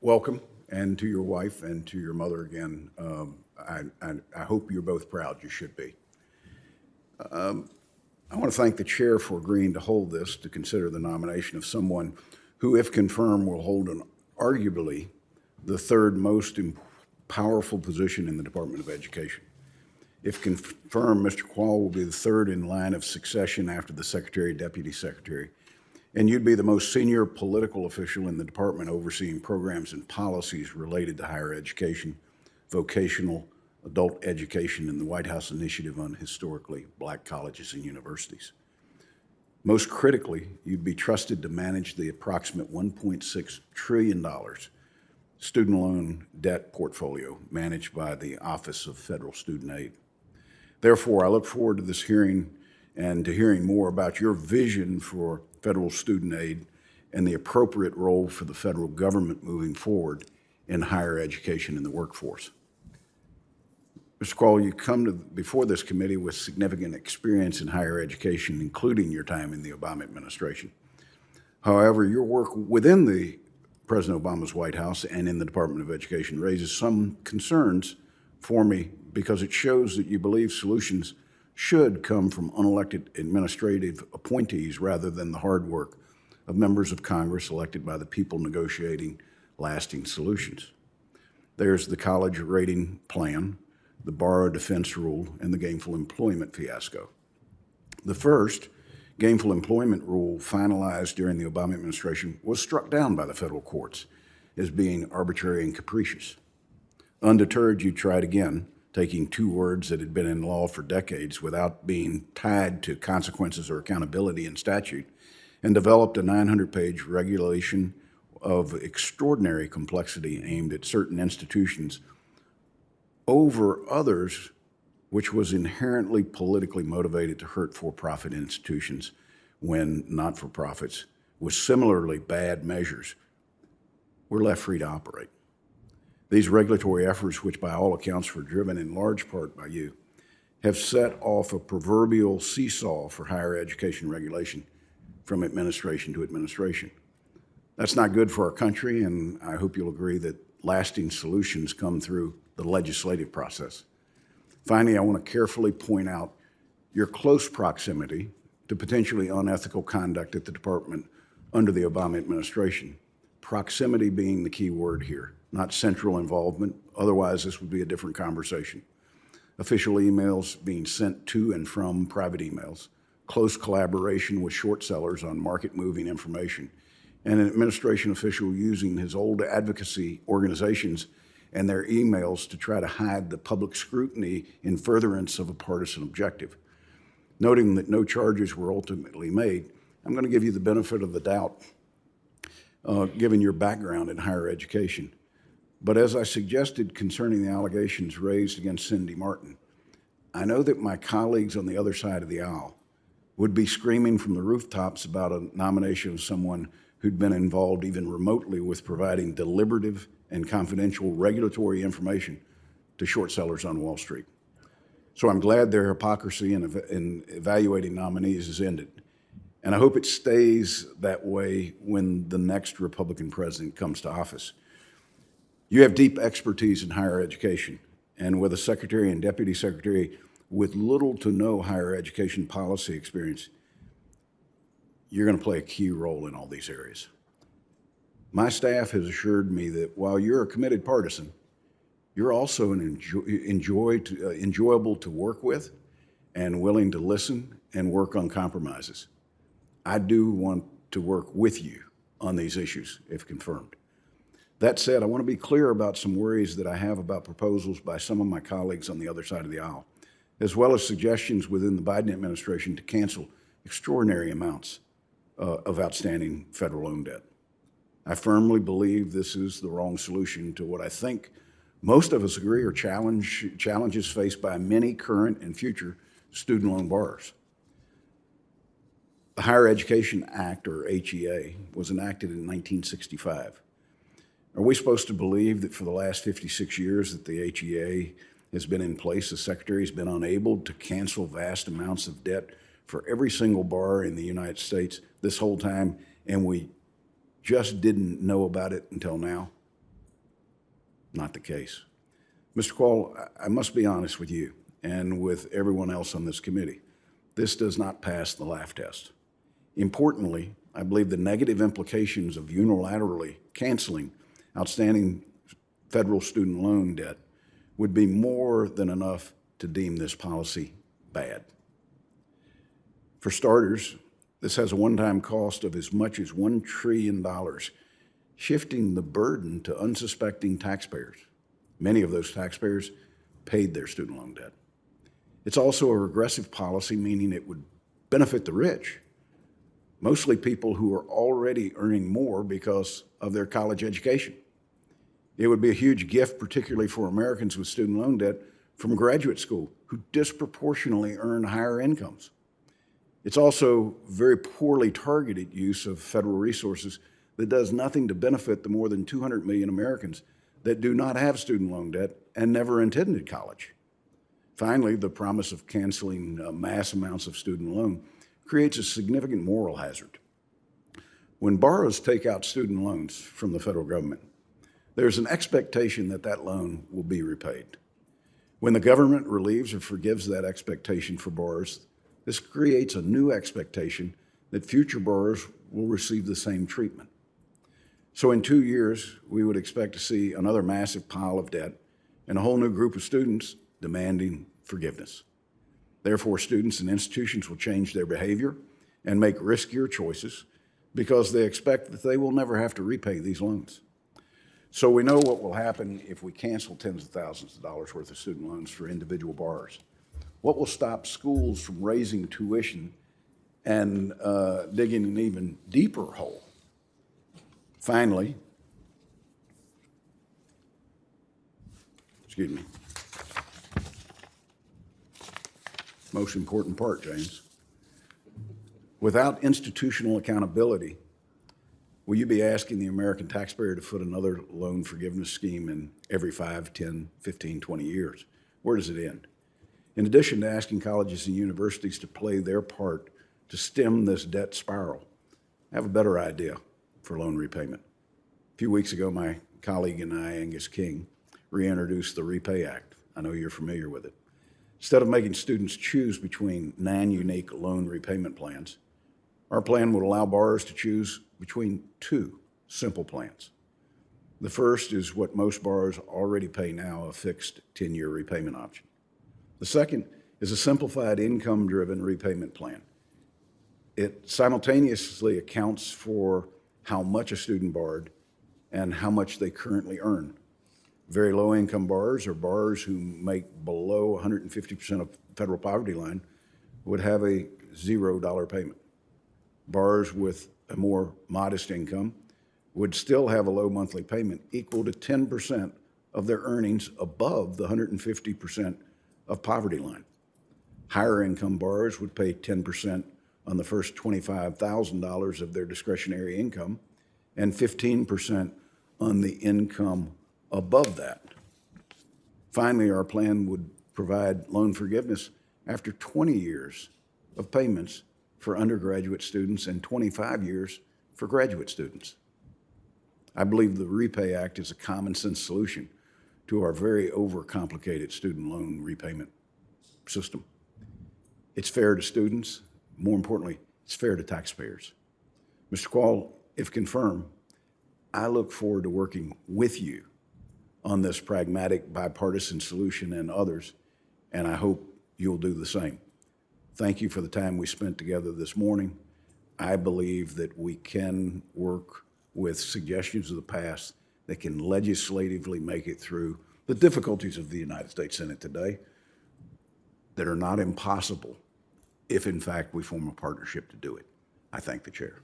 Welcome, and to your wife and to your mother again. I hope you're both proud. You should be. I want to thank the chair for agreeing to hold this to consider the nomination of someone who, if confirmed, will hold an arguably the third most powerful position in the Department of Education. If confirmed, Mr. Kvaal will be the third in line of succession after the Secretary, Deputy Secretary, and you'd be the most senior political official in the department overseeing programs and policies related to higher education, vocational, adult education, and the White House Initiative on Historically Black Colleges and Universities. Most critically, you'd be trusted to manage the approximate $1.6 trillion student loan debt portfolio managed by the Office of Federal Student Aid. Therefore, I look forward to this hearing and to hearing more about your vision for federal student aid and the appropriate role for the federal government moving forward in higher education and the workforce. Mr. Kvaal, you come before this committee with significant experience in higher education, including your time in the Obama administration. However, your work within the President Obama's White House and in the Department of Education raises some concerns for me because it shows that you believe solutions should come from unelected administrative appointees rather than the hard work of members of Congress elected by the people negotiating lasting solutions. There's the college rating plan, the borrower defense rule, and the gainful employment fiasco. The first, gainful employment rule finalized during the Obama administration was struck down by the federal courts as being arbitrary and capricious. Undeterred, you tried again, taking two words that had been in law for decades without being tied to consequences or accountability in statute, and developed a 900-page regulation of extraordinary complexity aimed at certain institutions over others, which was inherently politically motivated to hurt for-profit institutions when not-for-profits, with similarly bad measures, were left free to operate. These regulatory efforts, which by all accounts were driven in large part by you, have set off a proverbial seesaw for higher education regulation from administration to administration. That's not good for our country, and I hope you'll agree that lasting solutions come through the legislative process. Finally, I want to carefully point out your close proximity to potentially unethical conduct at the department under the Obama administration. Proximity being the key word here, not central involvement. Otherwise, this would be a different conversation. Official emails being sent to and from private emails, close collaboration with short sellers on market-moving information, and an administration official using his old advocacy organizations and their emails to try to hide the public scrutiny in furtherance of a partisan objective. Noting that no charges were ultimately made, I'm going to give you the benefit of the doubt, given your background in higher education. But as I suggested concerning the allegations raised against Cindy Martin, I know that my colleagues on the other side of the aisle would be screaming from the rooftops about a nomination of someone who'd been involved even remotely with providing deliberative and confidential regulatory information to short sellers on Wall Street. So I'm glad their hypocrisy in evaluating nominees is ended. And I hope it stays that way when the next Republican president comes to office. You have deep expertise in higher education, and with a secretary and deputy secretary with little to no higher education policy experience, you're going to play a key role in all these areas. My staff has assured me that while you're a committed partisan, you're also enjoyable to work with and willing to listen and work on compromises. I do want to work with you on these issues, if confirmed. That said, I want to be clear about some worries that I have about proposals by some of my colleagues on the other side of the aisle, as well as suggestions within the Biden administration to cancel extraordinary amounts of outstanding federal loan debt. I firmly believe this is the wrong solution to what I think most of us agree are challenges faced by many current and future student loan borrowers. The Higher Education Act, or HEA, was enacted in 1965. Are we supposed to believe that for the last 56 years that the HEA has been in place, the Secretary has been unable to cancel vast amounts of debt for every single borrower in the United States this whole time, and we just didn't know about it until now? Not the case. Mr. Kvaal, I must be honest with you and with everyone else on this committee. This does not pass the laugh test. Importantly, I believe the negative implications of unilaterally canceling outstanding federal student loan debt would be more than enough to deem this policy bad. For starters, this has a one-time cost of as much as $1 trillion, shifting the burden to unsuspecting taxpayers. Many of those taxpayers paid their student loan debt. It's also a regressive policy, meaning it would benefit the rich, mostly people who are already earning more because of their college education. It would be a huge gift, particularly for Americans with student loan debt from graduate school who disproportionately earn higher incomes. It's also very poorly targeted use of federal resources that does nothing to benefit the more than 200 million Americans that do not have student loan debt and never attended college. Finally, the promise of canceling mass amounts of student loan creates a significant moral hazard. When borrowers take out student loans from the federal government, there's an expectation that that loan will be repaid. When the government relieves or forgives that expectation for borrowers, this creates a new expectation that future borrowers will receive the same treatment. So in 2 years, we would expect to see another massive pile of debt and a whole new group of students demanding forgiveness. Therefore, students and institutions will change their behavior and make riskier choices because they expect that they will never have to repay these loans. So we know what will happen if we cancel tens of thousands of dollars worth of student loans for individual borrowers. What will stop schools from raising tuition and digging an even deeper hole? Finally, excuse me, most important part, James. Without institutional accountability, will you be asking the American taxpayer to foot another loan forgiveness scheme in every 5, 10, 15, 20 years? Where does it end? In addition to asking colleges and universities to play their part to stem this debt spiral, I have a better idea for loan repayment. A few weeks ago, my colleague and I, Angus King, reintroduced the Repay Act. I know you're familiar with it. Instead of making students choose between non-unique loan repayment plans, our plan would allow borrowers to choose between two simple plans. The first is what most borrowers already pay now, a fixed 10-year repayment option. The second is a simplified income-driven repayment plan. It simultaneously accounts for how much a student borrowed and how much they currently earn. Very low-income borrowers or borrowers who make below 150% of federal poverty line would have a $0 payment. Borrowers with a more modest income would still have a low monthly payment equal to 10% of their earnings above the 150% of poverty line. Higher income borrowers would pay 10% on the first $25,000 of their discretionary income and 15% on the income above that. Finally, our plan would provide loan forgiveness after 20 years of payments for undergraduate students and 25 years for graduate students. I believe the Repay Act is a common sense solution to our very overcomplicated student loan repayment system. It's fair to students. More importantly, it's fair to taxpayers. Mr. Kvaal, if confirmed, I look forward to working with you on this pragmatic bipartisan solution and others, and I hope you'll do the same. Thank you for the time we spent together this morning. I believe that we can work with suggestions of the past that can legislatively make it through the difficulties of the United States Senate today that are not impossible if, in fact, we form a partnership to do it. I thank the chair.